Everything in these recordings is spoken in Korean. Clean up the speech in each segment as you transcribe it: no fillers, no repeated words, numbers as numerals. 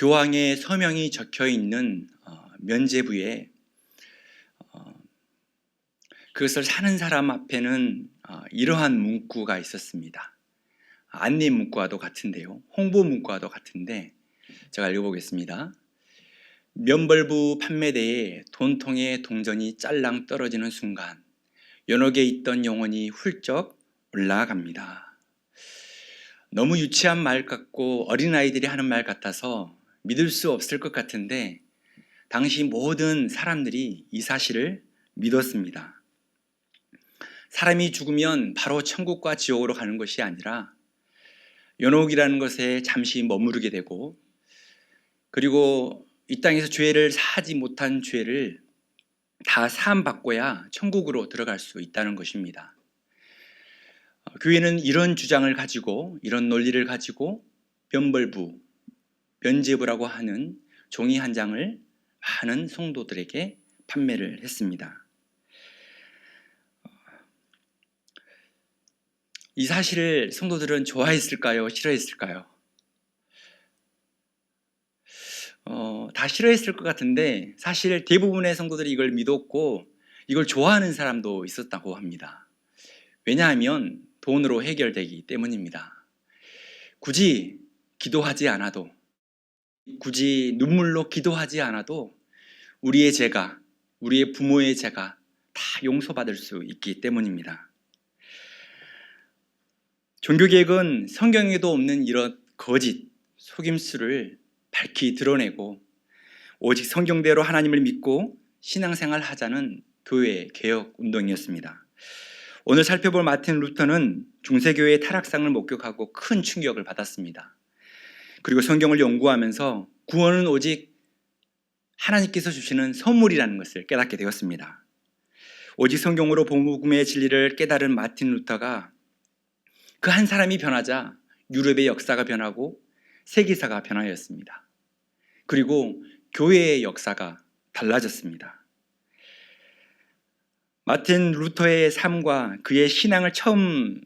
교황의 서명이 적혀 있는 면죄부에 그것을 사는 사람 앞에는 이러한 문구가 있었습니다. 안내 문구와도 같은데요, 홍보 문구와도 같은데 제가 읽어보겠습니다. 면벌부 판매대에 돈통의 동전이 짤랑 떨어지는 순간 연옥에 있던 영혼이 훌쩍 올라갑니다. 너무 유치한 말 같고 어린아이들이 하는 말 같아서 믿을 수 없을 것 같은데 당시 모든 사람들이 이 사실을 믿었습니다. 사람이 죽으면 바로 천국과 지옥으로 가는 것이 아니라 연옥이라는 것에 잠시 머무르게 되고, 그리고 이 땅에서 죄를 사하지 못한 죄를 다 사함받고야 천국으로 들어갈 수 있다는 것입니다. 교회는 이런 주장을 가지고, 이런 논리를 가지고 면벌부, 면죄부라고 하는 종이 한 장을 많은 성도들에게 판매를 했습니다. 이 사실을 성도들은 좋아했을까요? 싫어했을까요? 다 싫어했을 것 같은데 사실 대부분의 성도들이 이걸 믿었고 이걸 좋아하는 사람도 있었다고 합니다. 왜냐하면 돈으로 해결되기 때문입니다. 굳이 기도하지 않아도, 굳이 눈물로 기도하지 않아도 우리의 죄가, 우리의 부모의 죄가 다 용서받을 수 있기 때문입니다. 종교개혁은 성경에도 없는 이런 거짓, 속임수를 밝히 드러내고 오직 성경대로 하나님을 믿고 신앙생활 하자는 교회 개혁 운동이었습니다. 오늘 살펴볼 마틴 루터는 중세교회의 타락상을 목격하고 큰 충격을 받았습니다. 그리고 성경을 연구하면서 구원은 오직 하나님께서 주시는 선물이라는 것을 깨닫게 되었습니다. 오직 성경으로 복음의 진리를 깨달은 마틴 루터가 그 한 사람이 변하자 유럽의 역사가 변하고 세계사가 변하였습니다. 그리고 교회의 역사가 달라졌습니다. 마틴 루터의 삶과 그의 신앙을 처음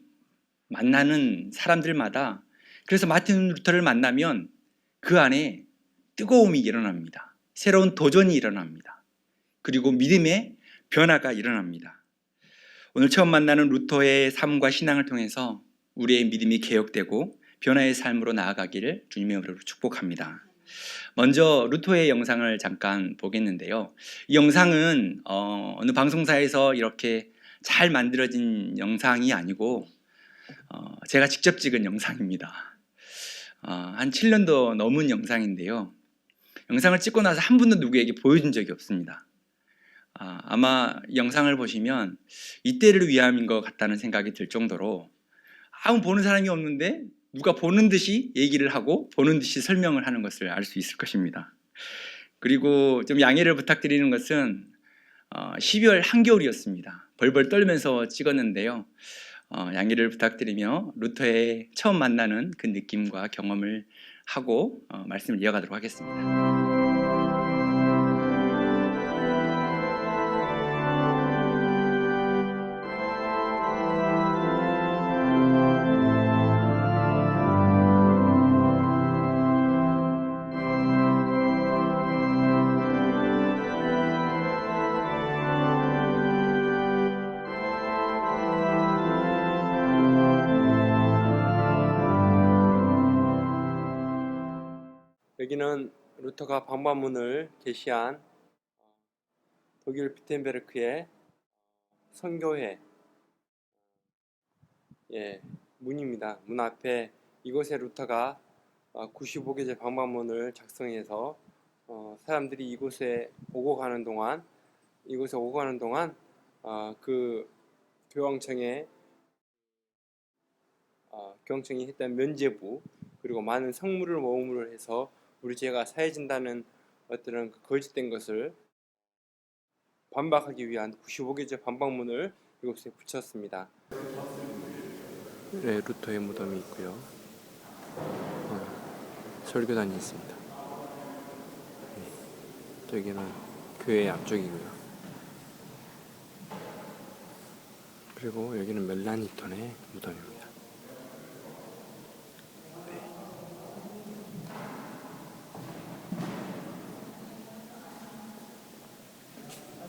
만나는 사람들마다, 그래서 마틴 루터를 만나면 그 안에 뜨거움이 일어납니다. 새로운 도전이 일어납니다. 그리고 믿음의 변화가 일어납니다. 오늘 처음 만나는 루터의 삶과 신앙을 통해서 우리의 믿음이 개혁되고 변화의 삶으로 나아가기를 주님의 이름으로 축복합니다. 먼저 루터의 영상을 잠깐 보겠는데요. 이 영상은 어느 방송사에서 이렇게 잘 만들어진 영상이 아니고 제가 직접 찍은 영상입니다. 한 7년도 넘은 영상인데요. 영상을 찍고 나서 한 번도 누구에게 보여준 적이 없습니다. 아마 영상을 보시면 이때를 위함인 것 같다는 생각이 들 정도로 아무 보는 사람이 없는데 누가 보는 듯이 얘기를 하고 보는 듯이 설명을 하는 것을 알 수 있을 것입니다. 그리고 좀 양해를 부탁드리는 것은 12월 한겨울이었습니다. 벌벌 떨면서 찍었는데요. 양해를 부탁드리며 루터의 처음 만나는 그 느낌과 경험을 하고 말씀을 이어가도록 하겠습니다. 여기는 루터가 방법문을 게시한 독일 비텐베르크의 선교회 문입니다. 문 앞에 이곳에 루터가 95개의 방법문을 작성해서 사람들이 이곳에 오고 가는 동안 그 교황청에 교황청이 했던 면죄부, 그리고 많은 성물을 모음으로 해서 우리 죄가 사해진다는 어떤 거짓된 것을 반박하기 위한 95개의 반박문을 이곳에 붙였습니다. 네, 루터의 무덤이 있고요. 설교단이 있습니다. 저기는 교회 앞쪽이고요. 그리고 여기는 멜라니톤의 무덤입니다.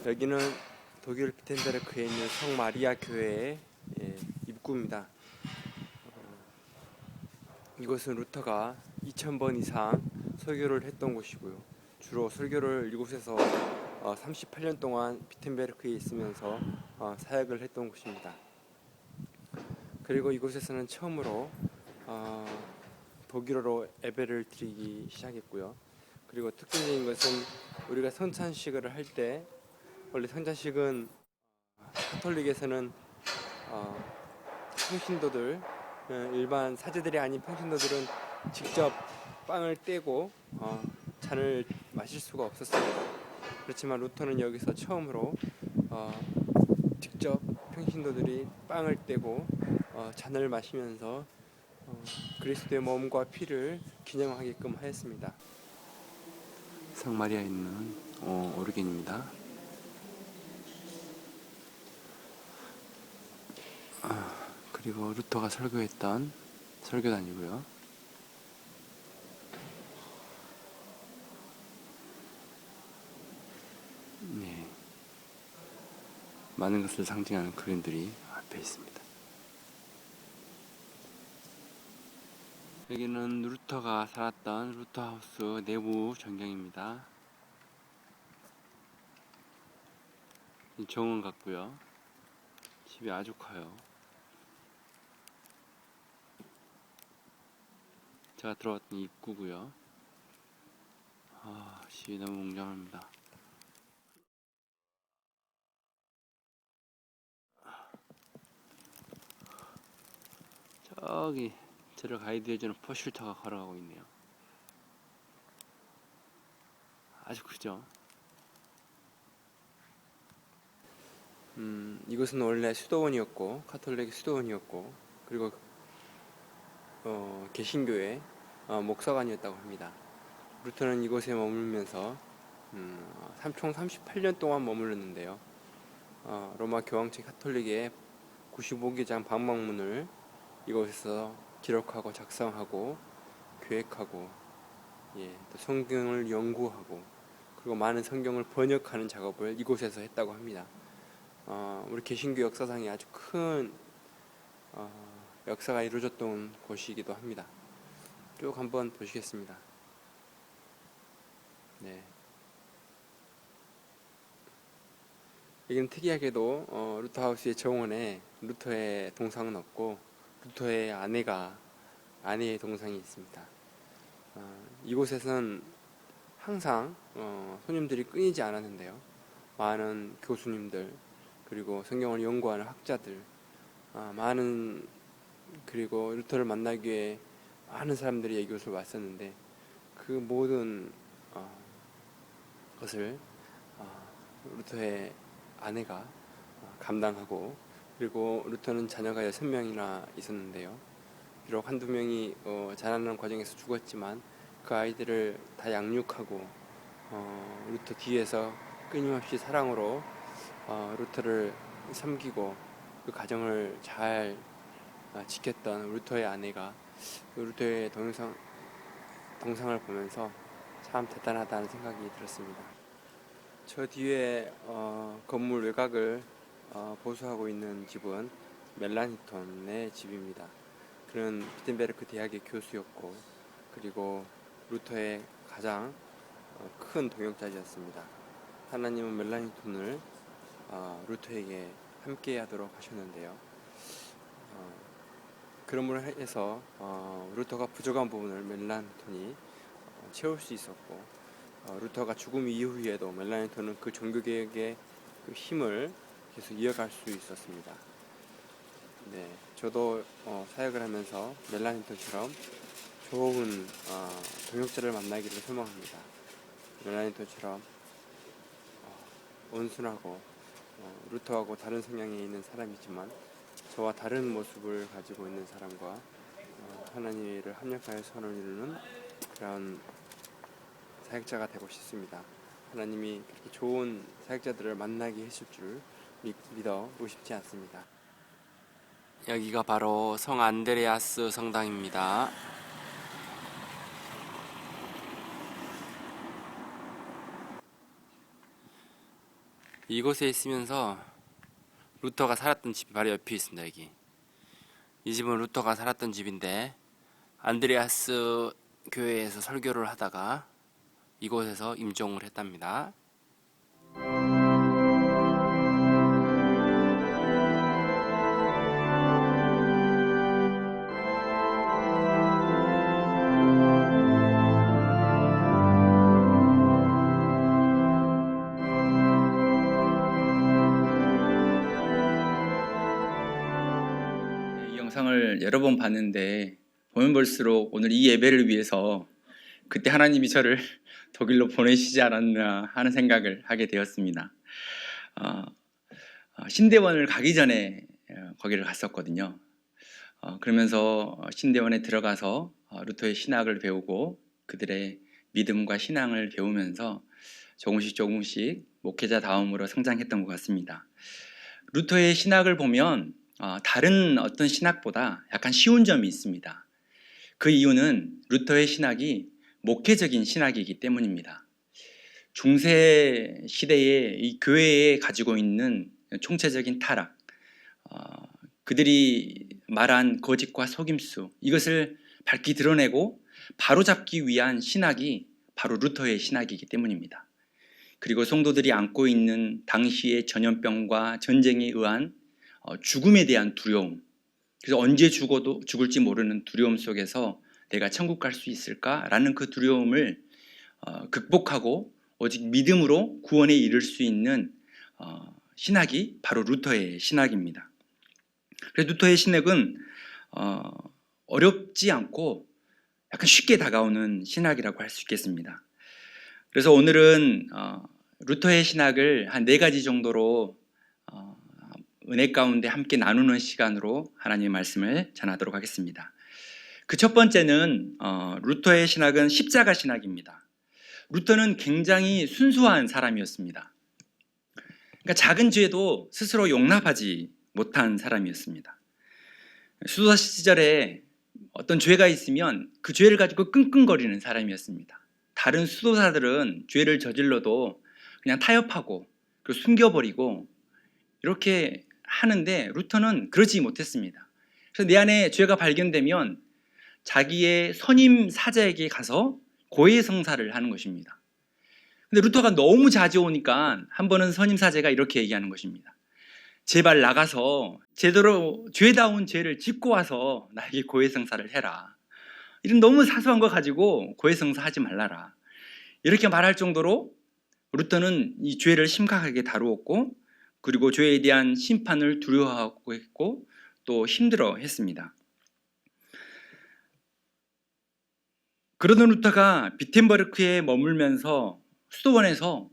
여기는 독일 비텐베르크에 있는 성 마리아 교회의 입구입니다. 이곳은 루터가 2000번 이상 설교를 했던 곳이고요. 주로 설교를 이곳에서 38년 동안 비텐베르크에 있으면서 사역을 했던 곳입니다. 그리고 이곳에서는 처음으로 독일어로 예배를 드리기 시작했고요. 그리고 특징적인 것은 우리가 성찬식을 할 때 원래 성찬식은 가톨릭에서는 평신도들 일반 사제들이 아닌 평신도들은 직접 빵을 떼고 잔을 마실 수가 없었습니다. 그렇지만 루터는 여기서 처음으로 직접 평신도들이 빵을 떼고 잔을 마시면서 그리스도의 몸과 피를 기념하게끔 하였습니다. 성마리아에 있는 오르겐입니다. 그리고 루터가 설교했던 설교단이고요. 네, 많은 것을 상징하는 그림들이 앞에 있습니다. 여기는 루터가 살았던 루터하우스 내부 전경입니다. 정원 같고요. 집이 아주 커요. 제가 들어왔던 입구고요. 집이 너무 웅장합니다. 저기 저를 가이드해주는 포슐터가 걸어가고 있네요. 아주 크죠? 이곳은 원래 수도원이었고 가톨릭 수도원이었고 그리고 개신교의 목사관이었다고 합니다. 루터는 이곳에 머물면서 총 38년 동안 머물렀는데요. 로마 교황청 가톨릭의 95개장 방방문을 이곳에서 기록하고 작성하고 계획하고 또 성경을 연구하고 그리고 많은 성경을 번역하는 작업을 이곳에서 했다고 합니다. 우리 개신교 역사상에 아주 큰 역사가 이루어졌던 곳이기도 합니다. 쭉 한번 보시겠습니다. 네. 여기는 특이하게도 루터하우스의 정원에 루터의 동상은 없고 루터의 아내의 동상이 있습니다. 이곳에서는 항상 손님들이 끊이지 않았는데요. 많은 교수님들 그리고 성경을 연구하는 학자들 그리고 루터를 만나기 위해 많은 사람들이 이곳을 왔었는데 그 모든 것을 루터의 아내가 감당하고 그리고 루터는 자녀가 6명이나 있었는데요. 비록 한두 명이 자라는 과정에서 죽었지만 그 아이들을 다 양육하고 루터 뒤에서 끊임없이 사랑으로 루터를 섬기고 그 가정을 잘 지켰던 루터의 아내가 루터의 동상을 보면서 참 대단하다는 생각이 들었습니다. 저 뒤에 건물 외곽을 보수하고 있는 집은 멜라니톤의 집입니다. 그는 비텐베르크 대학의 교수였고 그리고 루터의 가장 큰 동역자였습니다. 하나님은 멜라니톤을 루터에게 함께 하도록 하셨는데요. 그러므로 해서 루터가 부족한 부분을 멜라니톤이 채울 수 있었고 루터가 죽음 이후에도 멜라니톤은 그 종교개혁의 그 힘을 계속 이어갈 수 있었습니다. 네, 저도 사역을 하면서 멜라니톤처럼 좋은 동역자를 만나기를 소망합니다. 멜라니톤처럼 온순하고 루터하고 다른 성향에 있는 사람이지만 저와 다른 모습을 가지고 있는 사람과 하나님을 합력하여 선을 이루는 그런 사역자가 되고 싶습니다. 하나님이 그렇게 좋은 사역자들을 만나게 하실 줄 믿어 의심치 않습니다. 여기가 바로 성 안드레아스 성당입니다. 이곳에 있으면서 루터가 살았던 집이 바로 옆에 있습니다. 여기 이 집은 루터가 살았던 집인데 안드레아스 교회에서 설교를 하다가 이곳에서 임종을 했답니다. 이 영상을 여러 번 봤는데 보면 볼수록 오늘 이 예배를 위해서 그때 하나님이 저를 독일로 보내시지 않았나 하는 생각을 하게 되었습니다. 신대원을 가기 전에 거기를 갔었거든요. 그러면서 신대원에 들어가서 루터의 신학을 배우고 그들의 믿음과 신앙을 배우면서 조금씩 목회자 다음으로 성장했던 것 같습니다. 루터의 신학을 보면 다른 어떤 신학보다 약간 쉬운 점이 있습니다. 그 이유는 루터의 신학이 목회적인 신학이기 때문입니다. 중세 시대에 이 교회에 가지고 있는 총체적인 타락, 그들이 말한 거짓과 속임수, 이것을 밝히 드러내고 바로잡기 위한 신학이 바로 루터의 신학이기 때문입니다. 그리고 성도들이 안고 있는 당시의 전염병과 전쟁에 의한 죽음에 대한 두려움, 그래서 언제 죽을지 모르는 두려움 속에서 내가 천국 갈 수 있을까라는 그 두려움을 극복하고 오직 믿음으로 구원에 이를 수 있는 신학이 바로 루터의 신학입니다. 그래서 루터의 신학은 어렵지 않고 약간 쉽게 다가오는 신학이라고 할 수 있겠습니다. 그래서 오늘은 루터의 신학을 한 4가지 정도로 은혜 가운데 함께 나누는 시간으로 하나님의 말씀을 전하도록 하겠습니다. 그 첫 번째는 루터의 신학은 십자가 신학입니다. 루터는 굉장히 순수한 사람이었습니다. 그러니까 작은 죄도 스스로 용납하지 못한 사람이었습니다. 수도사 시절에 어떤 죄가 있으면 그 죄를 가지고 끙끙거리는 사람이었습니다. 다른 수도사들은 죄를 저질러도 그냥 타협하고 그리고 숨겨버리고 이렇게 하는데 루터는 그러지 못했습니다. 그래서 내 안에 죄가 발견되면 자기의 선임 사자에게 가서 고해성사를 하는 것입니다. 근데 루터가 너무 자주 오니까 한 번은 선임 사제가 이렇게 얘기하는 것입니다. 제발 나가서 제대로 죄다운 죄를 짓고 와서 나에게 고해성사를 해라. 이런 너무 사소한 거 가지고 고해성사 하지 말라라. 이렇게 말할 정도로 루터는 이 죄를 심각하게 다루었고 그리고 죄에 대한 심판을 두려워하고 했고 또 힘들어 했습니다. 그러던 루터가 비텐버르크에 머물면서 수도원에서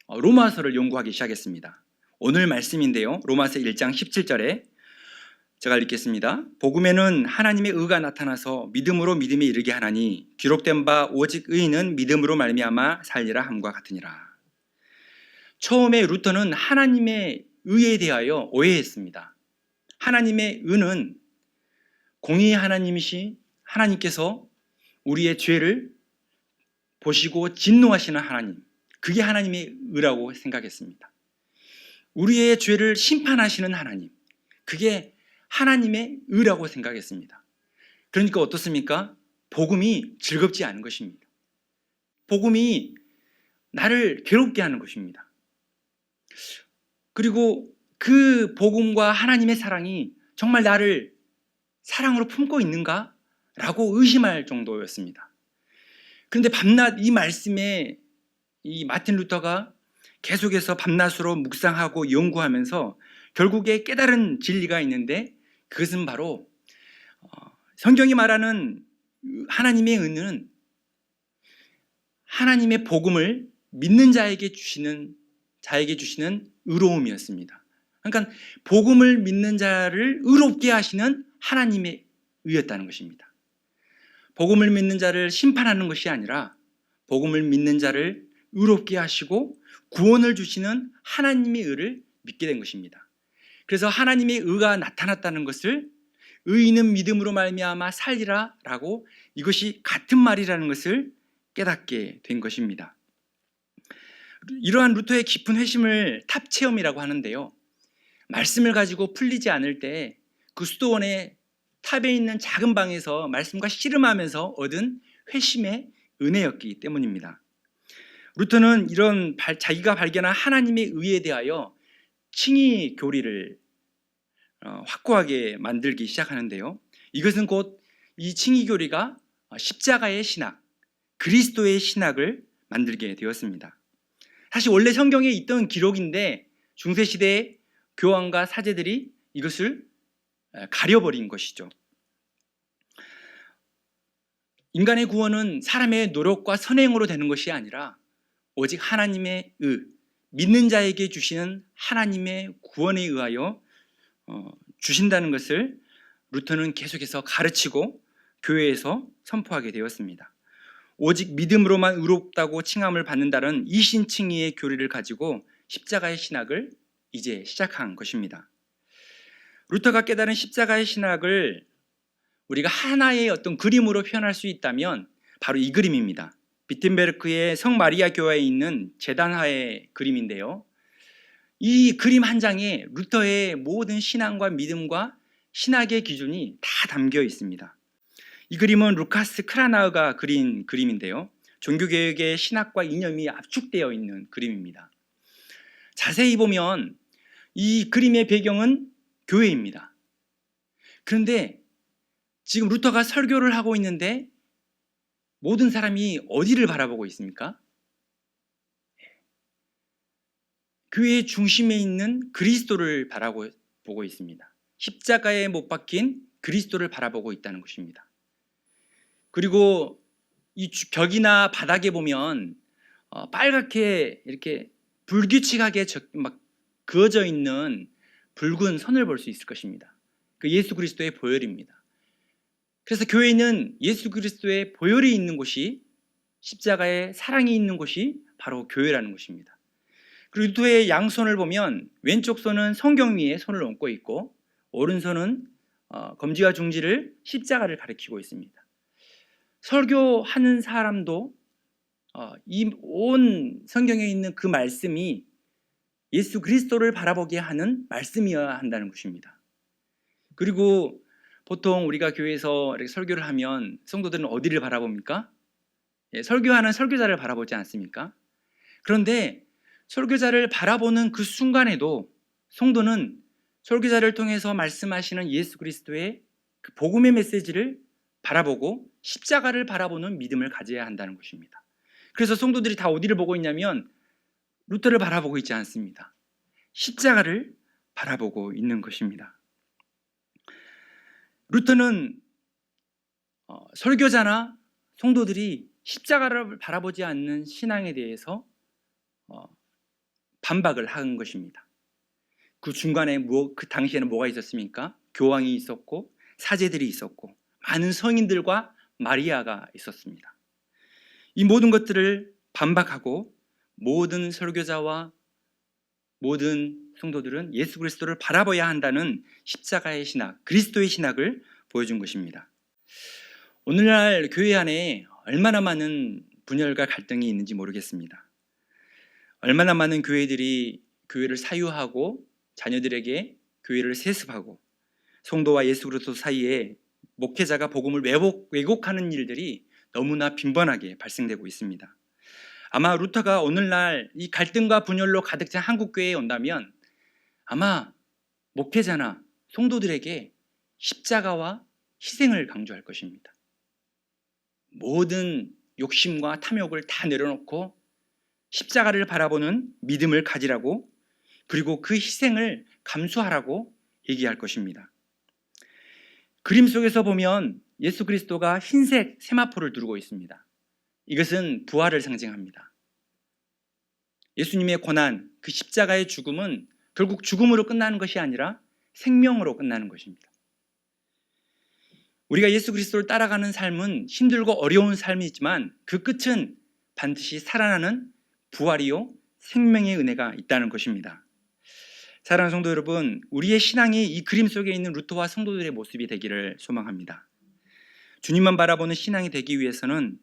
로마서를 연구하기 시작했습니다. 오늘 말씀인데요. 로마서 1장 17절에 제가 읽겠습니다. 복음에는 하나님의 의가 나타나서 믿음으로 믿음에 이르게 하나니 기록된 바 오직 의인은 믿음으로 말미암아 살리라 함과 같으니라. 처음에 루터는 하나님의 의에 대하여 오해했습니다. 하나님의 의는 공의의 하나님이시 하나님께서 우리의 죄를 보시고 진노하시는 하나님, 그게 하나님의 의라고 생각했습니다. 우리의 죄를 심판하시는 하나님, 그게 하나님의 의라고 생각했습니다. 그러니까 어떻습니까? 복음이 즐겁지 않은 것입니다. 복음이 나를 괴롭게 하는 것입니다. 그리고 그 복음과 하나님의 사랑이 정말 나를 사랑으로 품고 있는가? 라고 의심할 정도였습니다. 그런데 밤낮 이 말씀에 이 마틴 루터가 계속해서 밤낮으로 묵상하고 연구하면서 결국에 깨달은 진리가 있는데 그것은 바로 성경이 말하는 하나님의 은은 하나님의 복음을 믿는 자에게 주시는 의로움이었습니다. 그러니까 복음을 믿는 자를 의롭게 하시는 하나님의 의였다는 것입니다. 복음을 믿는 자를 심판하는 것이 아니라 복음을 믿는 자를 의롭게 하시고 구원을 주시는 하나님의 의를 믿게 된 것입니다. 그래서 하나님의 의가 나타났다는 것을 의인은 믿음으로 말미암아 살리라 라고 이것이 같은 말이라는 것을 깨닫게 된 것입니다. 이러한 루터의 깊은 회심을 탑 체험이라고 하는데요. 말씀을 가지고 풀리지 않을 때 그 수도원의 탑에 있는 작은 방에서 말씀과 씨름하면서 얻은 회심의 은혜였기 때문입니다. 루터는 이런 자기가 발견한 하나님의 의에 대하여 칭의 교리를 확고하게 만들기 시작하는데요. 이것은 곧 이 칭의 교리가 십자가의 신학, 그리스도의 신학을 만들게 되었습니다. 사실 원래 성경에 있던 기록인데 중세시대의 교황과 사제들이 이것을 가려버린 것이죠. 인간의 구원은 사람의 노력과 선행으로 되는 것이 아니라 오직 하나님의 믿는 자에게 주시는 하나님의 구원에 의하여 주신다는 것을 루터는 계속해서 가르치고 교회에서 선포하게 되었습니다. 오직 믿음으로만 의롭다고 칭함을 받는다는 이신칭의의 교리를 가지고 십자가의 신학을 이제 시작한 것입니다. 루터가 깨달은 십자가의 신학을 우리가 하나의 어떤 그림으로 표현할 수 있다면 바로 이 그림입니다. 비텐베르크의 성마리아 교회에 있는 제단화의 그림인데요. 이 그림 한 장에 루터의 모든 신앙과 믿음과 신학의 기준이 다 담겨 있습니다. 이 그림은 루카스 크라나우가 그린 그림인데요. 종교개혁의 신학과 이념이 압축되어 있는 그림입니다. 자세히 보면 이 그림의 배경은 교회입니다. 그런데 지금 루터가 설교를 하고 있는데 모든 사람이 어디를 바라보고 있습니까? 교회의 중심에 있는 그리스도를 바라보고 있습니다. 십자가에 못 박힌 그리스도를 바라보고 있다는 것입니다. 그리고 이 벽이나 바닥에 보면 빨갛게 이렇게 불규칙하게 막 그어져 있는 붉은 선을 볼 수 있을 것입니다. 그 예수 그리스도의 보혈입니다. 그래서 교회는 예수 그리스도의 보혈이 있는 곳이, 십자가의 사랑이 있는 곳이 바로 교회라는 것입니다. 그리고 루터의 양손을 보면 왼쪽 손은 성경 위에 손을 얹고 있고 오른손은 검지와 중지를 십자가를 가리키고 있습니다. 설교하는 사람도 이 온 성경에 있는 그 말씀이 예수 그리스도를 바라보게 하는 말씀이어야 한다는 것입니다. 그리고 보통 우리가 교회에서 이렇게 설교를 하면 성도들은 어디를 바라봅니까? 설교하는 설교자를 바라보지 않습니까? 그런데 설교자를 바라보는 그 순간에도 성도는 설교자를 통해서 말씀하시는 예수 그리스도의 그 복음의 메시지를 바라보고 십자가를 바라보는 믿음을 가져야 한다는 것입니다. 그래서 성도들이 다 어디를 보고 있냐면 루터를 바라보고 있지 않습니다. 십자가를 바라보고 있는 것입니다. 루터는 설교자나 성도들이 십자가를 바라보지 않는 신앙에 대해서 반박을 한 것입니다. 그 중간에 그 당시에는 뭐가 있었습니까? 교황이 있었고 사제들이 있었고 많은 성인들과 마리아가 있었습니다. 이 모든 것들을 반박하고 모든 설교자와 모든 성도들은 예수 그리스도를 바라봐야 한다는 십자가의 신학, 그리스도의 신학을 보여준 것입니다. 오늘날 교회 안에 얼마나 많은 분열과 갈등이 있는지 모르겠습니다. 얼마나 많은 교회들이 교회를 사유하고 자녀들에게 교회를 세습하고 성도와 예수 그리스도 사이에 목회자가 복음을 왜곡하는 일들이 너무나 빈번하게 발생되고 있습니다. 아마 루터가 오늘날 이 갈등과 분열로 가득 찬 한국교회에 온다면 아마 목회자나 성도들에게 십자가와 희생을 강조할 것입니다. 모든 욕심과 탐욕을 다 내려놓고 십자가를 바라보는 믿음을 가지라고, 그리고 그 희생을 감수하라고 얘기할 것입니다. 그림 속에서 보면 예수 그리스도가 흰색 세마포를 두르고 있습니다. 이것은 부활을 상징합니다. 예수님의 고난, 그 십자가의 죽음은 결국 죽음으로 끝나는 것이 아니라 생명으로 끝나는 것입니다. 우리가 예수 그리스도를 따라가는 삶은 힘들고 어려운 삶이지만 그 끝은 반드시 살아나는 부활이요 생명의 은혜가 있다는 것입니다. 사랑하는 성도 여러분, 우리의 신앙이 이 그림 속에 있는 루터와 성도들의 모습이 되기를 소망합니다. 주님만 바라보는 신앙이 되기 위해서는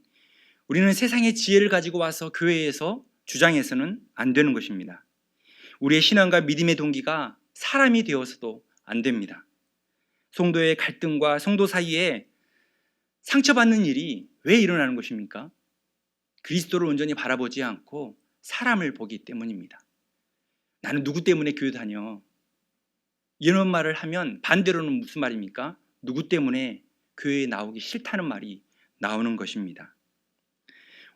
우리는 세상의 지혜를 가지고 와서 교회에서 주장해서는 안 되는 것입니다. 우리의 신앙과 믿음의 동기가 사람이 되어서도 안 됩니다. 성도의 갈등과 성도 사이에 상처받는 일이 왜 일어나는 것입니까? 그리스도를 온전히 바라보지 않고 사람을 보기 때문입니다. 나는 누구 때문에 교회 다녀? 이런 말을 하면 반대로는 무슨 말입니까? 누구 때문에 교회에 나오기 싫다는 말이 나오는 것입니다.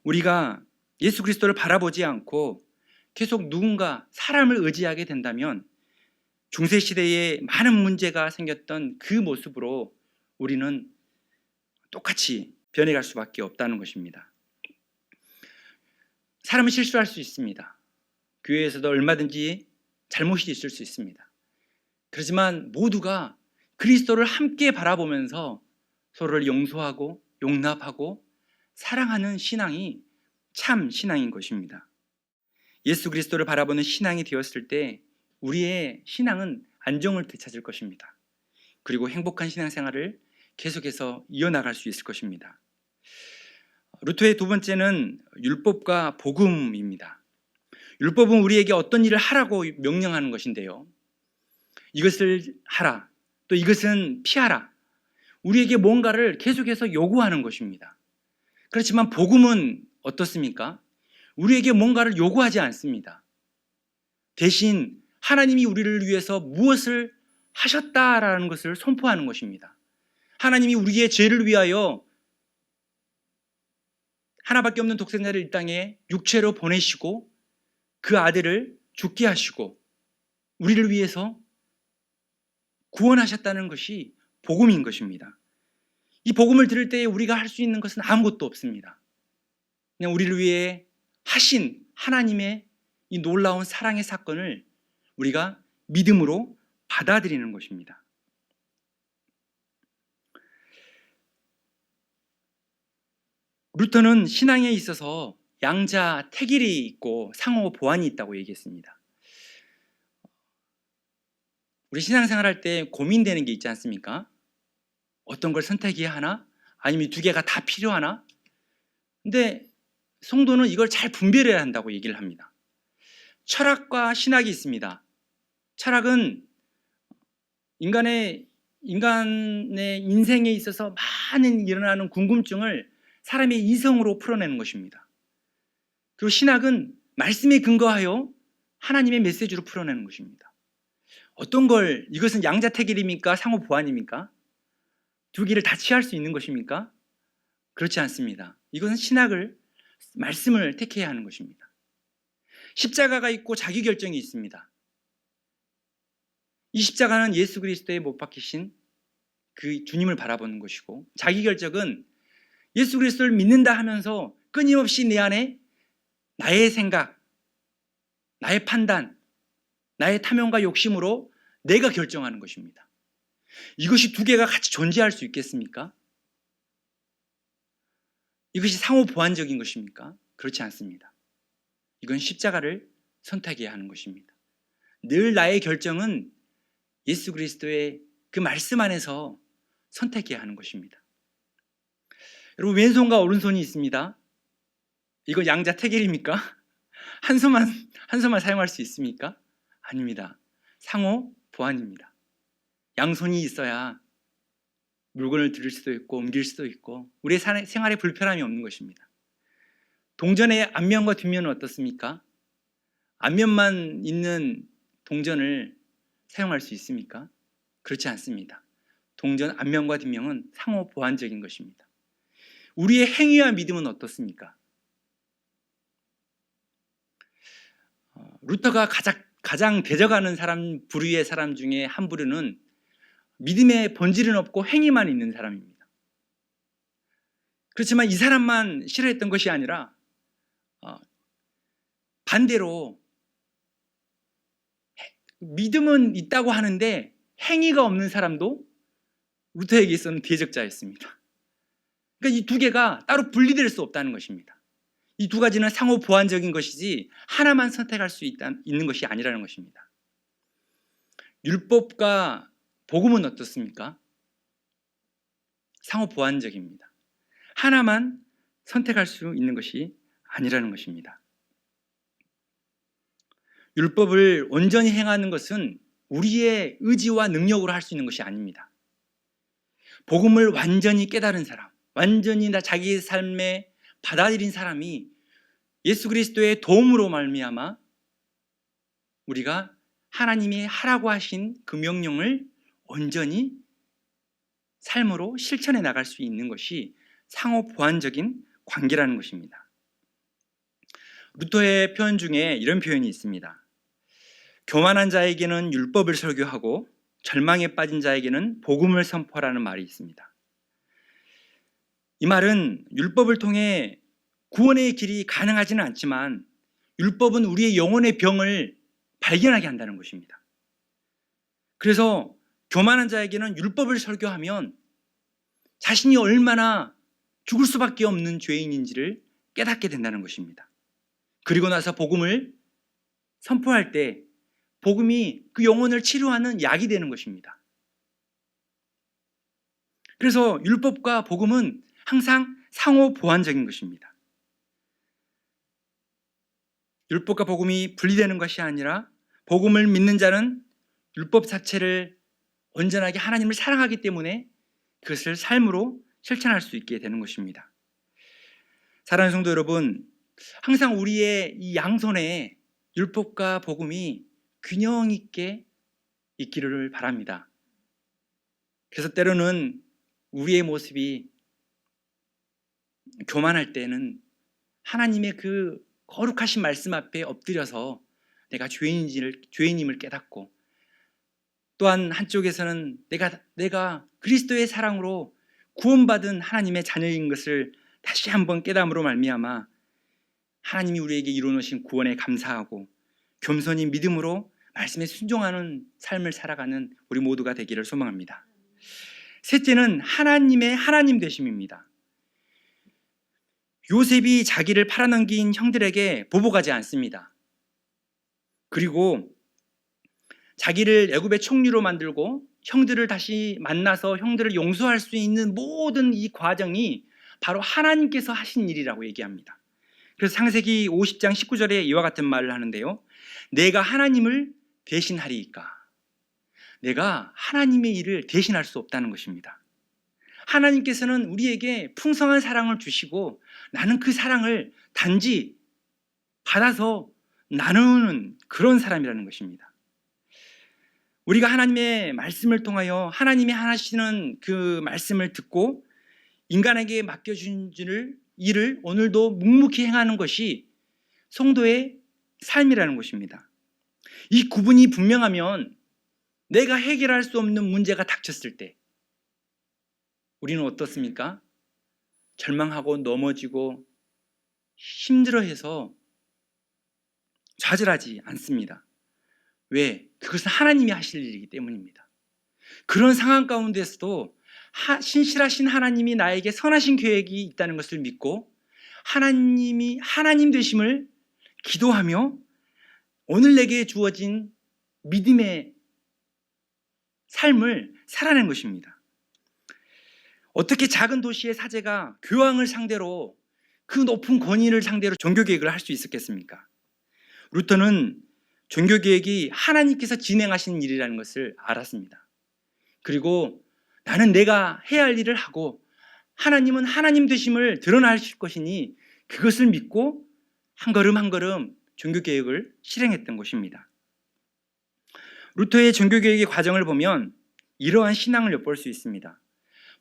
우리가 예수 그리스도를 바라보지 않고 계속 누군가 사람을 의지하게 된다면 중세시대에 많은 문제가 생겼던 그 모습으로 우리는 똑같이 변해갈 수밖에 없다는 것입니다. 사람은 실수할 수 있습니다. 교회에서도 얼마든지 잘못이 있을 수 있습니다. 그렇지만 모두가 그리스도를 함께 바라보면서 서로를 용서하고 용납하고 사랑하는 신앙이 참 신앙인 것입니다. 예수 그리스도를 바라보는 신앙이 되었을 때 우리의 신앙은 안정을 되찾을 것입니다. 그리고 행복한 신앙생활을 계속해서 이어나갈 수 있을 것입니다. 루터의 두 번째는 율법과 복음입니다. 율법은 우리에게 어떤 일을 하라고 명령하는 것인데요. 이것을 하라, 또 이것은 피하라. 우리에게 뭔가를 계속해서 요구하는 것입니다. 그렇지만 복음은 어떻습니까? 우리에게 뭔가를 요구하지 않습니다. 대신 하나님이 우리를 위해서 무엇을 하셨다라는 것을 선포하는 것입니다. 하나님이 우리의 죄를 위하여 하나밖에 없는 독생자를 이 땅에 육체로 보내시고 그 아들을 죽게 하시고 우리를 위해서 구원하셨다는 것이 복음인 것입니다. 이 복음을 들을 때 우리가 할 수 있는 것은 아무것도 없습니다. 그냥 우리를 위해 하신 하나님의 이 놀라운 사랑의 사건을 우리가 믿음으로 받아들이는 것입니다. 루터는 신앙에 있어서 양자 택일이 있고 상호 보완이 있다고 얘기했습니다. 우리 신앙생활 할 때 고민되는 게 있지 않습니까? 어떤 걸 선택해야 하나? 아니면 두 개가 다 필요하나? 근데 성도는 이걸 잘 분별해야 한다고 얘기를 합니다. 철학과 신학이 있습니다. 철학은 인간의 인생에 있어서 많은 일어나는 궁금증을 사람의 이성으로 풀어내는 것입니다. 그리고 신학은 말씀에 근거하여 하나님의 메시지로 풀어내는 것입니다. 어떤 걸, 이것은 양자택일입니까? 상호 보완입니까? 두 개를 다 취할 수 있는 것입니까? 그렇지 않습니다. 이것은 신학을, 말씀을 택해야 하는 것입니다. 십자가가 있고 자기결정이 있습니다. 이 십자가는 예수 그리스도의 못 박히신 그 주님을 바라보는 것이고, 자기결정은 예수 그리스도를 믿는다 하면서 끊임없이 내 안에 나의 생각, 나의 판단, 나의 탐욕과 욕심으로 내가 결정하는 것입니다. 이것이 두 개가 같이 존재할 수 있겠습니까? 이것이 상호 보완적인 것입니까? 그렇지 않습니다. 이건 십자가를 선택해야 하는 것입니다. 늘 나의 결정은 예수 그리스도의 그 말씀 안에서 선택해야 하는 것입니다. 여러분, 왼손과 오른손이 있습니다. 이거 양자택일입니까? 한 손만 사용할 수 있습니까? 아닙니다. 상호 보완입니다. 양손이 있어야 물건을 들을 수도 있고 옮길 수도 있고 우리의 생활에 불편함이 없는 것입니다. 동전의 앞면과 뒷면은 어떻습니까? 앞면만 있는 동전을 사용할 수 있습니까? 그렇지 않습니다. 동전 앞면과 뒷면은 상호 보완적인 것입니다. 우리의 행위와 믿음은 어떻습니까? 루터가 가장 대적하는 부류의 사람 중에 한 부류는 믿음의 본질은 없고 행위만 있는 사람입니다. 그렇지만 이 사람만 싫어했던 것이 아니라 반대로 믿음은 있다고 하는데 행위가 없는 사람도 루터에게 있어서는 대적자였습니다. 그러니까 이 두 개가 따로 분리될 수 없다는 것입니다. 이 두 가지는 상호 보완적인 것이지 하나만 선택할 수 있는 것이 아니라는 것입니다. 율법과 복음은 어떻습니까? 상호 보완적입니다. 하나만 선택할 수 있는 것이 아니라는 것입니다. 율법을 온전히 행하는 것은 우리의 의지와 능력으로 할 수 있는 것이 아닙니다. 복음을 완전히 깨달은 사람, 완전히 자기 삶에 받아들인 사람이 예수 그리스도의 도움으로 말미암아 우리가 하나님이 하라고 하신 그 명령을 온전히 삶으로 실천해 나갈 수 있는 것이 상호 보완적인 관계라는 것입니다. 루터의 표현 중에 이런 표현이 있습니다. 교만한 자에게는 율법을 설교하고 절망에 빠진 자에게는 복음을 선포하라는 말이 있습니다. 이 말은 율법을 통해 구원의 길이 가능하지는 않지만 율법은 우리의 영혼의 병을 발견하게 한다는 것입니다. 그래서 교만한 자에게는 율법을 설교하면 자신이 얼마나 죽을 수밖에 없는 죄인인지를 깨닫게 된다는 것입니다. 그리고 나서 복음을 선포할 때 복음이 그 영혼을 치료하는 약이 되는 것입니다. 그래서 율법과 복음은 항상 상호 보완적인 것입니다. 율법과 복음이 분리되는 것이 아니라 복음을 믿는 자는 율법 자체를 온전하게 하나님을 사랑하기 때문에 그것을 삶으로 실천할 수 있게 되는 것입니다. 사랑하는 성도 여러분, 항상 우리의 이 양손에 율법과 복음이 균형 있게 있기를 바랍니다. 그래서 때로는 우리의 모습이 교만할 때는 하나님의 그 거룩하신 말씀 앞에 엎드려서 내가 죄인임을 깨닫고, 또한 한쪽에서는 내가 그리스도의 사랑으로 구원받은 하나님의 자녀인 것을 다시 한번 깨달음으로 말미암아 하나님이 우리에게 이루어놓으신 구원에 감사하고 겸손히 믿음으로 말씀에 순종하는 삶을 살아가는 우리 모두가 되기를 소망합니다. 셋째는 하나님의 하나님 되심입니다. 요셉이 자기를 팔아넘긴 형들에게 보복하지 않습니다. 그리고 자기를 애굽의 총리로 만들고 형들을 다시 만나서 형들을 용서할 수 있는 모든 이 과정이 바로 하나님께서 하신 일이라고 얘기합니다. 그래서 창세기 50장 19절에 이와 같은 말을 하는데요. 내가 하나님을 대신하리이까. 내가 하나님의 일을 대신할 수 없다는 것입니다. 하나님께서는 우리에게 풍성한 사랑을 주시고 나는 그 사랑을 단지 받아서 나누는 그런 사람이라는 것입니다. 우리가 하나님의 말씀을 통하여 하나님이 하시는 그 말씀을 듣고 인간에게 맡겨준 일을 오늘도 묵묵히 행하는 것이 성도의 삶이라는 것입니다. 이 구분이 분명하면 내가 해결할 수 없는 문제가 닥쳤을 때 우리는 어떻습니까? 절망하고 넘어지고 힘들어해서 좌절하지 않습니다. 왜? 그것은 하나님이 하실 일이기 때문입니다. 그런 상황 가운데서도 신실하신 하나님이 나에게 선하신 계획이 있다는 것을 믿고 하나님이 하나님 되심을 기도하며 오늘 내게 주어진 믿음의 삶을 살아낸 것입니다. 어떻게 작은 도시의 사제가 교황을 상대로 그 높은 권위를 상대로 종교개혁을 할 수 있었겠습니까? 루터는 종교개혁이 하나님께서 진행하시는 일이라는 것을 알았습니다. 그리고 나는 내가 해야 할 일을 하고 하나님은 하나님 되심을 드러나실 것이니 그것을 믿고 한 걸음 한 걸음 종교개혁을 실행했던 것입니다. 루터의 종교개혁의 과정을 보면 이러한 신앙을 엿볼 수 있습니다.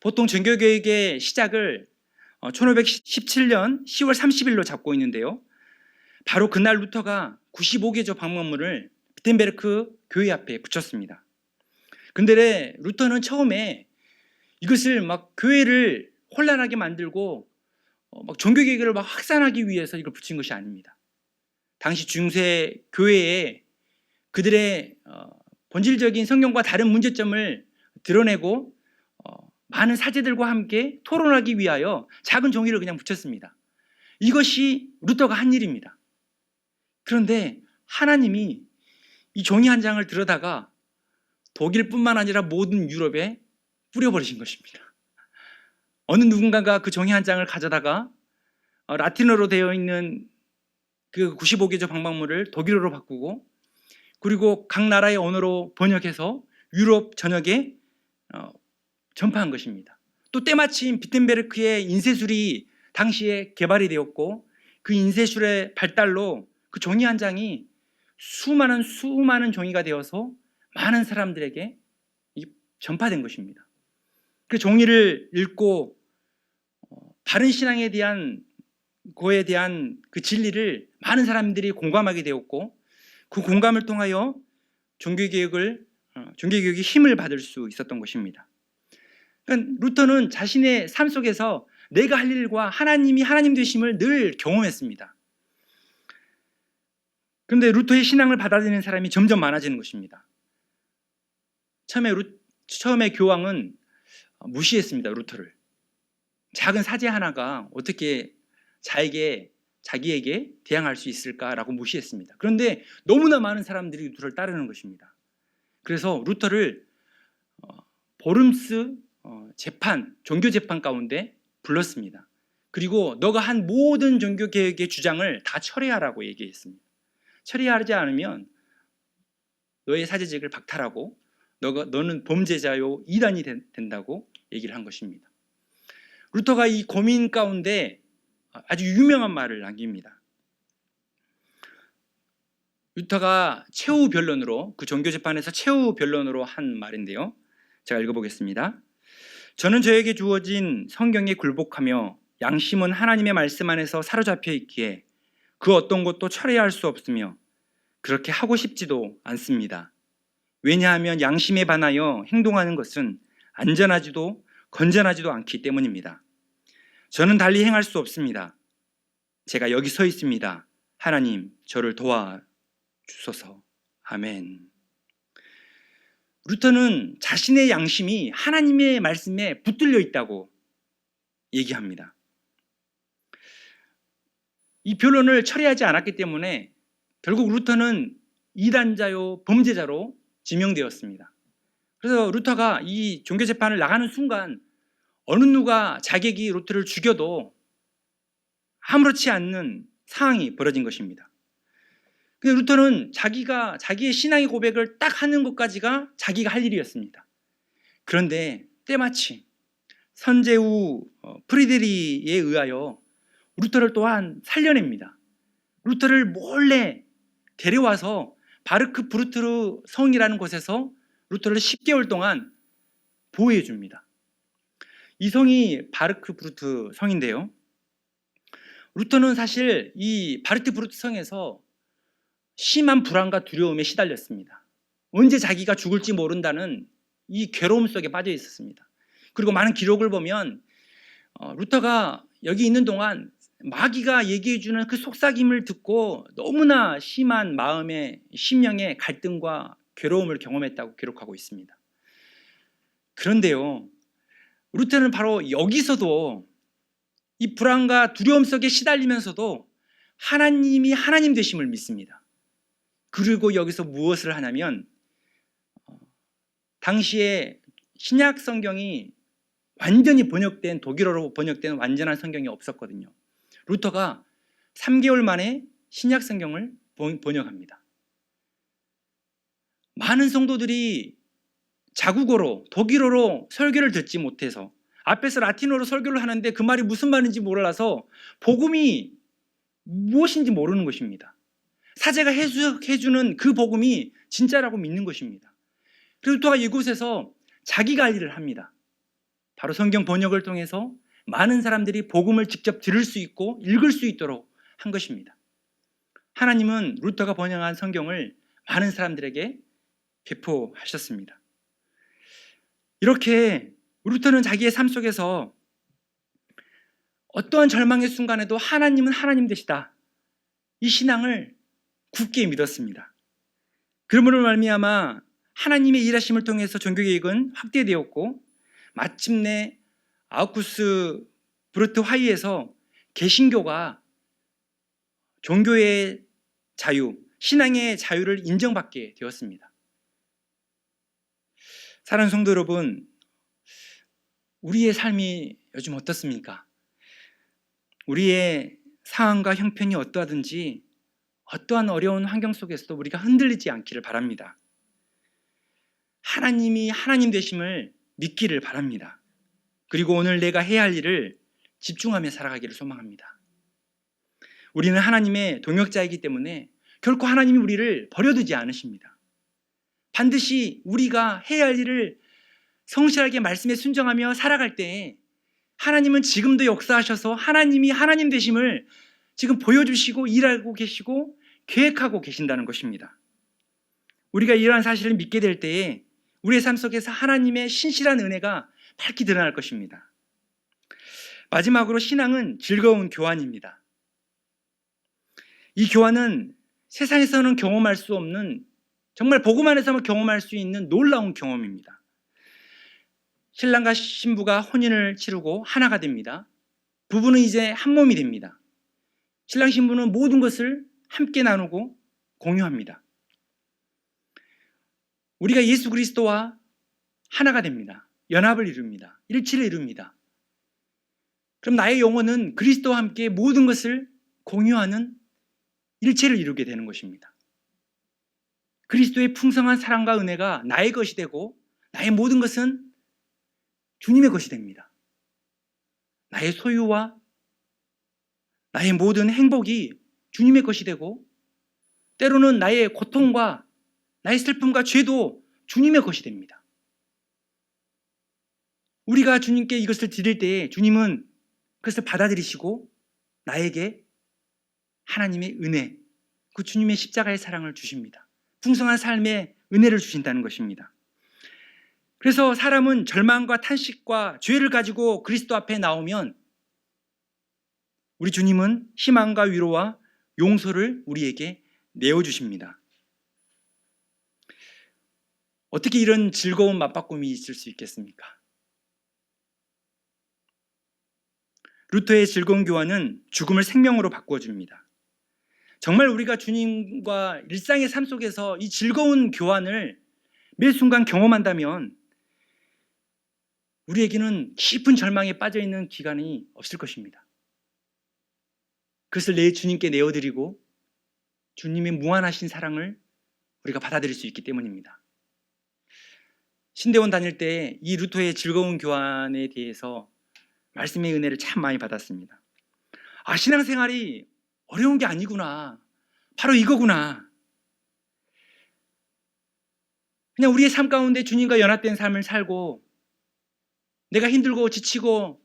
보통 종교개혁의 시작을 1517년 10월 30일로 잡고 있는데요. 바로 그날 루터가 95개조 방문물을 비텐베르크 교회 앞에 붙였습니다. 근데 루터는 처음에 이것을 막 교회를 혼란하게 만들고 막 종교개혁을 막 확산하기 위해서 이걸 붙인 것이 아닙니다. 당시 중세 교회에 그들의 본질적인 성경과 다른 문제점을 드러내고 많은 사제들과 함께 토론하기 위하여 작은 종이를 그냥 붙였습니다. 이것이 루터가 한 일입니다. 그런데 하나님이 이 종이 한 장을 들여다가 독일뿐만 아니라 모든 유럽에 뿌려버리신 것입니다. 어느 누군가가 그 종이 한 장을 가져다가 라틴어로 되어 있는 그 95개조 방방문을 독일어로 바꾸고 그리고 각 나라의 언어로 번역해서 유럽 전역에 전파한 것입니다. 또 때마침 비텐베르크의 인쇄술이 당시에 개발이 되었고 그 인쇄술의 발달로 그 종이 한 장이 수많은 종이가 되어서 많은 사람들에게 전파된 것입니다. 그 종이를 읽고 바른 신앙에 대한 그에 대한 그 진리를 많은 사람들이 공감하게 되었고 그 공감을 통하여 종교개혁이 힘을 받을 수 있었던 것입니다. 그러니까 루터는 자신의 삶 속에서 내가 할 일과 하나님이 하나님 되심을 늘 경험했습니다. 그런데 루터의 신앙을 받아들이는 사람이 점점 많아지는 것입니다. 처음에 교황은 무시했습니다. 루터를. 작은 사제 하나가 어떻게 자기에게 대항할 수 있을까라고 무시했습니다. 그런데 너무나 많은 사람들이 루터를 따르는 것입니다. 그래서 루터를 보름스 종교 재판 가운데 불렀습니다. 그리고 너가 한 모든 종교 개혁의 주장을 다 철회하라고 얘기했습니다. 철회하지 않으면 너의 사제직을 박탈하고 너는 범죄자요 이단이 된다고 얘기를 한 것입니다. 루터가 이 고민 가운데 아주 유명한 말을 남깁니다. 루터가 최후 변론으로 그 종교 재판에서 최후 변론으로 한 말인데요. 제가 읽어보겠습니다. 저는 저에게 주어진 성경에 굴복하며 양심은 하나님의 말씀 안에서 사로잡혀 있기에 그 어떤 것도 철회할 수 없으며 그렇게 하고 싶지도 않습니다. 왜냐하면 양심에 반하여 행동하는 것은 안전하지도 건전하지도 않기 때문입니다. 저는 달리 행할 수 없습니다. 제가 여기 서 있습니다. 하나님, 저를 도와주소서. 아멘. 루터는 자신의 양심이 하나님의 말씀에 붙들려 있다고 얘기합니다. 이 변론을 철회하지 않았기 때문에 결국 루터는 이단자요 범죄자로 지명되었습니다. 그래서 루터가 이 종교재판을 나가는 순간 어느 누가 자객이 루터를 죽여도 아무렇지 않는 상황이 벌어진 것입니다. 근데 루터는 자기의 신앙의 고백을 딱 하는 것까지가 자기가 할 일이었습니다. 그런데 때마침 선제후 프리드리히에 의하여 루터를 또한 살려냅니다. 루터를 몰래 데려와서 바르크푸르트 성이라는 곳에서 루터를 10개월 동안 보호해 줍니다. 이 성이 바르크푸르트 성인데요. 루터는 사실 이 바르크푸르트 성에서 심한 불안과 두려움에 시달렸습니다. 언제 자기가 죽을지 모른다는 이 괴로움 속에 빠져 있었습니다. 그리고 많은 기록을 보면 루터가 여기 있는 동안 마귀가 얘기해주는 그 속삭임을 듣고 너무나 심한 심령의 갈등과 괴로움을 경험했다고 기록하고 있습니다. 그런데요, 루터는 바로 여기서도 이 불안과 두려움 속에 시달리면서도 하나님이 하나님 되심을 믿습니다. 그리고 여기서 무엇을 하냐면 당시에 신약 성경이 완전히 독일어로 번역된 완전한 성경이 없었거든요. 루터가 3개월 만에 신약 성경을 번역합니다. 많은 성도들이 자국어로 독일어로 설교를 듣지 못해서 앞에서 라틴어로 설교를 하는데 그 말이 무슨 말인지 몰라서 복음이 무엇인지 모르는 것입니다. 사제가 해주는 그 복음이 진짜라고 믿는 것입니다. 그리고 루터가 이곳에서 자기가 할 일을 합니다. 바로 성경 번역을 통해서 많은 사람들이 복음을 직접 들을 수 있고 읽을 수 있도록 한 것입니다. 하나님은 루터가 번역한 성경을 많은 사람들에게 배포하셨습니다. 이렇게 루터는 자기의 삶 속에서 어떠한 절망의 순간에도 하나님은 하나님 되시다, 이 신앙을 굳게 믿었습니다. 그러므로 말미암아 하나님의 일하심을 통해서 종교개혁은 확대되었고 마침내 아우구스 브루트 화의에서 개신교가 종교의 자유, 신앙의 자유를 인정받게 되었습니다. 사랑하는 성도 여러분, 우리의 삶이 요즘 어떻습니까? 우리의 상황과 형편이 어떠하든지 어떠한 어려운 환경 속에서도 우리가 흔들리지 않기를 바랍니다. 하나님이 하나님 되심을 믿기를 바랍니다. 그리고 오늘 내가 해야 할 일을 집중하며 살아가기를 소망합니다. 우리는 하나님의 동역자이기 때문에 결코 하나님이 우리를 버려두지 않으십니다. 반드시 우리가 해야 할 일을 성실하게 말씀에 순종하며 살아갈 때에 하나님은 지금도 역사하셔서 하나님이 하나님 되심을 지금 보여주시고 일하고 계시고 계획하고 계신다는 것입니다. 우리가 이러한 사실을 믿게 될 때에 우리의 삶 속에서 하나님의 신실한 은혜가 밝히 드러날 것입니다. 마지막으로 신앙은 즐거운 교환입니다. 이 교환은 세상에서는 경험할 수 없는, 정말 복음 안에서만 경험할 수 있는 놀라운 경험입니다. 신랑과 신부가 혼인을 치르고 하나가 됩니다. 부부는 이제 한 몸이 됩니다. 신랑 신부는 모든 것을 함께 나누고 공유합니다. 우리가 예수 그리스도와 하나가 됩니다. 연합을 이룹니다. 일치를 이룹니다. 그럼 나의 영혼은 그리스도와 함께 모든 것을 공유하는 일체를 이루게 되는 것입니다. 그리스도의 풍성한 사랑과 은혜가 나의 것이 되고 나의 모든 것은 주님의 것이 됩니다. 나의 소유와 나의 모든 행복이 주님의 것이 되고 때로는 나의 고통과 나의 슬픔과 죄도 주님의 것이 됩니다. 우리가 주님께 이것을 드릴 때에 주님은 그것을 받아들이시고 나에게 하나님의 은혜, 그 주님의 십자가의 사랑을 주십니다. 풍성한 삶의 은혜를 주신다는 것입니다. 그래서 사람은 절망과 탄식과 죄를 가지고 그리스도 앞에 나오면 우리 주님은 희망과 위로와 용서를 우리에게 내어주십니다. 어떻게 이런 즐거운 맞바꿈이 있을 수 있겠습니까? 루터의 즐거운 교환은 죽음을 생명으로 바꿔줍니다. 정말 우리가 주님과 일상의 삶 속에서 이 즐거운 교환을 매 순간 경험한다면 우리에게는 깊은 절망에 빠져있는 기간이 없을 것입니다. 그것을 내 주님께 내어드리고 주님의 무한하신 사랑을 우리가 받아들일 수 있기 때문입니다. 신대원 다닐 때 이 루터의 즐거운 교환에 대해서 말씀의 은혜를 참 많이 받았습니다. 아, 신앙생활이 어려운 게 아니구나. 바로 이거구나. 그냥 우리의 삶 가운데 주님과 연합된 삶을 살고 내가 힘들고 지치고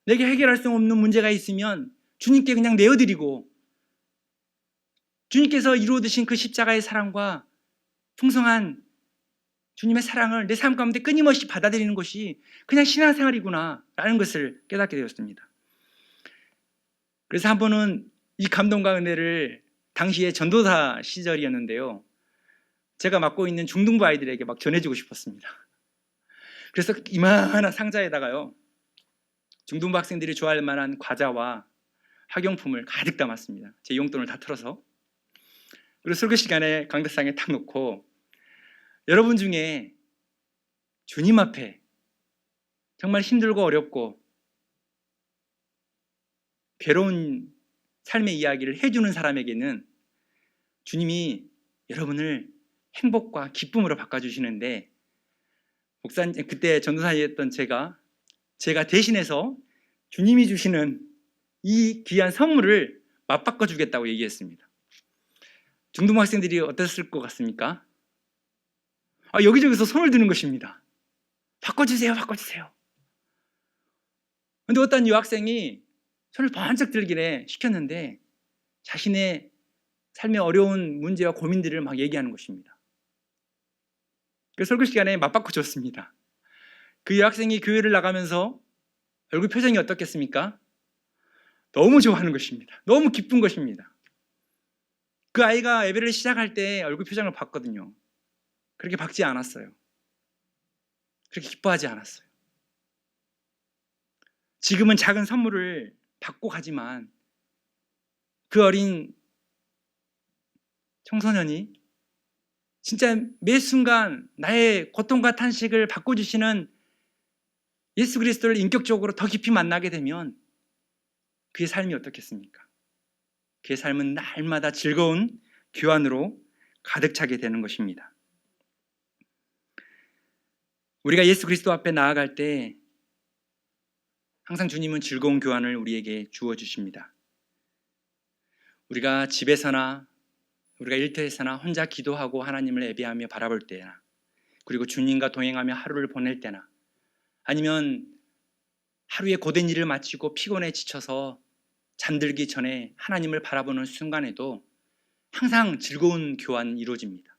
내게 해결할 수 없는 문제가 있으면 주님께 그냥 내어드리고 주님께서 이루어두신 그 십자가의 사랑과 풍성한 주님의 사랑을 내 삶 가운데 끊임없이 받아들이는 것이 그냥 신앙생활이구나 라는 것을 깨닫게 되었습니다. 그래서 한 번은 이 감동과 은혜를 당시에 전도사 시절이었는데요, 제가 맡고 있는 중등부 아이들에게 막 전해주고 싶었습니다. 그래서 이만한 상자에다가요 중등부 학생들이 좋아할 만한 과자와 학용품을 가득 담았습니다. 제 용돈을 다 털어서. 그리고 설교 시간에 강대상에 딱 놓고 여러분 중에 주님 앞에 정말 힘들고 어렵고 괴로운 삶의 이야기를 해주는 사람에게는 주님이 여러분을 행복과 기쁨으로 바꿔주시는데, 목사님 그때 전도사였던 제가 대신해서 주님이 주시는 이 귀한 선물을 맞바꿔 주겠다고 얘기했습니다. 중등부 학생들이 어땠을 것 같습니까? 여기저기서 손을 드는 것입니다. 바꿔주세요, 바꿔주세요. 근데 어떤 여학생이 손을 번쩍 들기를 시켰는데 자신의 삶의 어려운 문제와 고민들을 막 얘기하는 것입니다. 그 설교 시간에 맞바꿔 줬습니다. 그 여학생이 교회를 나가면서 얼굴 표정이 어떻겠습니까? 너무 좋아하는 것입니다. 너무 기쁜 것입니다. 그 아이가 예배를 시작할 때 얼굴 표정을 봤거든요. 그렇게 밝지 않았어요. 그렇게 기뻐하지 않았어요. 지금은 작은 선물을 받고 가지만 그 어린 청소년이 진짜 매 순간 나의 고통과 탄식을 바꿔주시는 예수 그리스도를 인격적으로 더 깊이 만나게 되면 그의 삶이 어떻겠습니까? 그의 삶은 날마다 즐거운 교환으로 가득 차게 되는 것입니다. 우리가 예수 그리스도 앞에 나아갈 때 항상 주님은 즐거운 교환을 우리에게 주어 주십니다. 우리가 집에서나 우리가 일터에서나 혼자 기도하고 하나님을 예배하며 바라볼 때나, 그리고 주님과 동행하며 하루를 보낼 때나, 아니면 하루의 고된 일을 마치고 피곤해 지쳐서 잠들기 전에 하나님을 바라보는 순간에도 항상 즐거운 교환이 이루어집니다.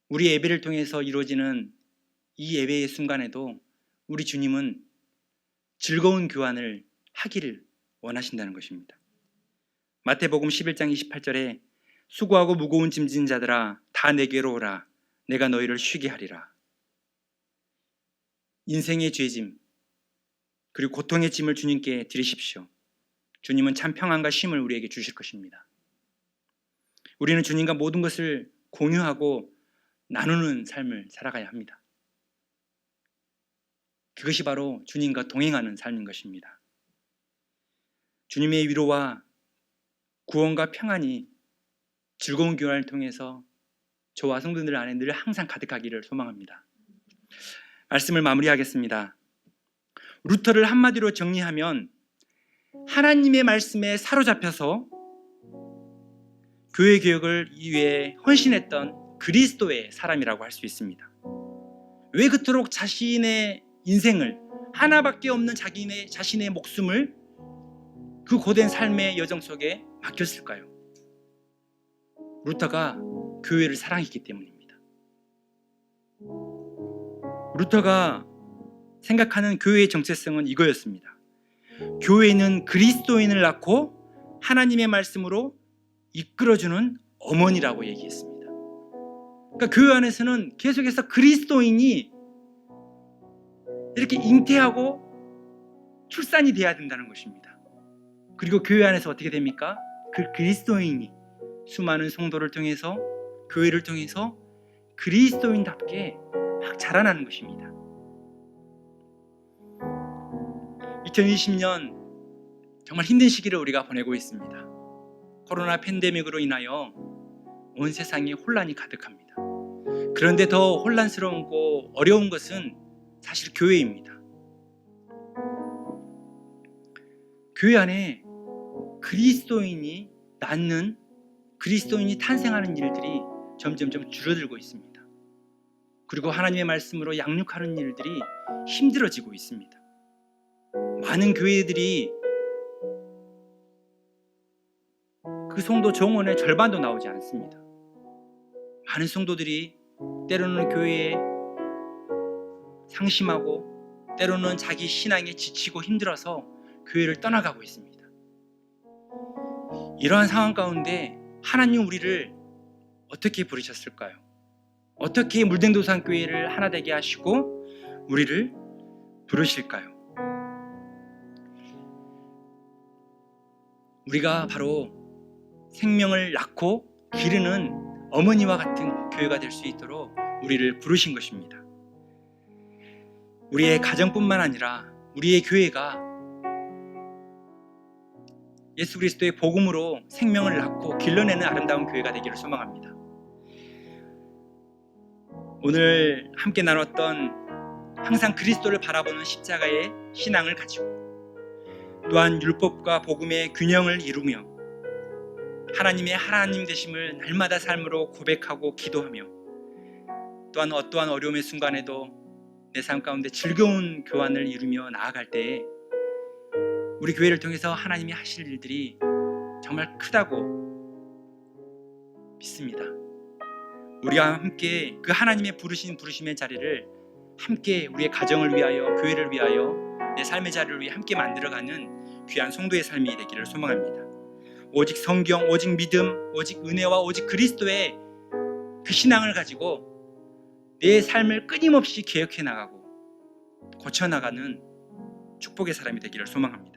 우리 예배를 통해서 이루어지는 이 예배의 순간에도 우리 주님은 즐거운 교환을 하기를 원하신다는 것입니다. 마태복음 11장 28절에 수고하고 무거운 짐진 자들아 다 내게로 오라 내가 너희를 쉬게 하리라. 인생의 죄짐 그리고 고통의 짐을 주님께 드리십시오. 주님은 참 평안과 쉼을 우리에게 주실 것입니다. 우리는 주님과 모든 것을 공유하고 나누는 삶을 살아가야 합니다. 그것이 바로 주님과 동행하는 삶인 것입니다. 주님의 위로와 구원과 평안이 즐거운 교환을 통해서 저와 성도들 안에 늘 항상 가득하기를 소망합니다. 말씀을 마무리하겠습니다. 루터를 한마디로 정리하면 하나님의 말씀에 사로잡혀서 교회 개혁을 위해 헌신했던 그리스도의 사람이라고 할 수 있습니다. 왜 그토록 자신의 인생을, 하나밖에 없는 자신의 목숨을 그 고된 삶의 여정 속에 맡겼을까요? 루터가 교회를 사랑했기 때문입니다. 루터가 생각하는 교회의 정체성은 이거였습니다. 교회는 그리스도인을 낳고 하나님의 말씀으로 이끌어주는 어머니라고 얘기했습니다. 그러니까 교회 안에서는 계속해서 그리스도인이 이렇게 잉태하고 출산이 돼야 된다는 것입니다. 그리고 교회 안에서 어떻게 됩니까? 그 그리스도인이 수많은 성도를 통해서, 교회를 통해서 그리스도인답게 막 자라나는 것입니다. 2020년 정말 힘든 시기를 우리가 보내고 있습니다. 코로나 팬데믹으로 인하여 온 세상에 혼란이 가득합니다. 그런데 더 혼란스럽고 어려운 것은 사실 교회입니다. 교회 안에 그리스도인이 낳는, 그리스도인이 탄생하는 일들이 점점점 줄어들고 있습니다. 그리고 하나님의 말씀으로 양육하는 일들이 힘들어지고 있습니다. 많은 교회들이 그 성도 정원의 절반도 나오지 않습니다. 많은 성도들이 때로는 교회에 상심하고 때로는 자기 신앙에 지치고 힘들어서 교회를 떠나가고 있습니다. 이러한 상황 가운데 하나님 우리를 어떻게 부르셨을까요? 어떻게 물등도산 교회를 하나 되게 하시고 우리를 부르실까요? 우리가 바로 생명을 낳고 기르는 어머니와 같은 교회가 될 수 있도록 우리를 부르신 것입니다. 우리의 가정뿐만 아니라 우리의 교회가 예수 그리스도의 복음으로 생명을 낳고 길러내는 아름다운 교회가 되기를 소망합니다. 오늘 함께 나눴던 항상 그리스도를 바라보는 십자가의 신앙을 가지고, 또한 율법과 복음의 균형을 이루며 하나님의 하나님 되심을 날마다 삶으로 고백하고 기도하며, 또한 어떠한 어려움의 순간에도 내 삶 가운데 즐거운 교환을 이루며 나아갈 때에 우리 교회를 통해서 하나님이 하실 일들이 정말 크다고 믿습니다. 우리가 함께 그 하나님의 부르심의 자리를 함께 우리의 가정을 위하여, 교회를 위하여, 내 삶의 자리를 위해 함께 만들어가는 귀한 성도의 삶이 되기를 소망합니다. 오직 성경, 오직 믿음, 오직 은혜와 오직 그리스도의 그 신앙을 가지고 내 삶을 끊임없이 개혁해 나가고 고쳐나가는 축복의 사람이 되기를 소망합니다.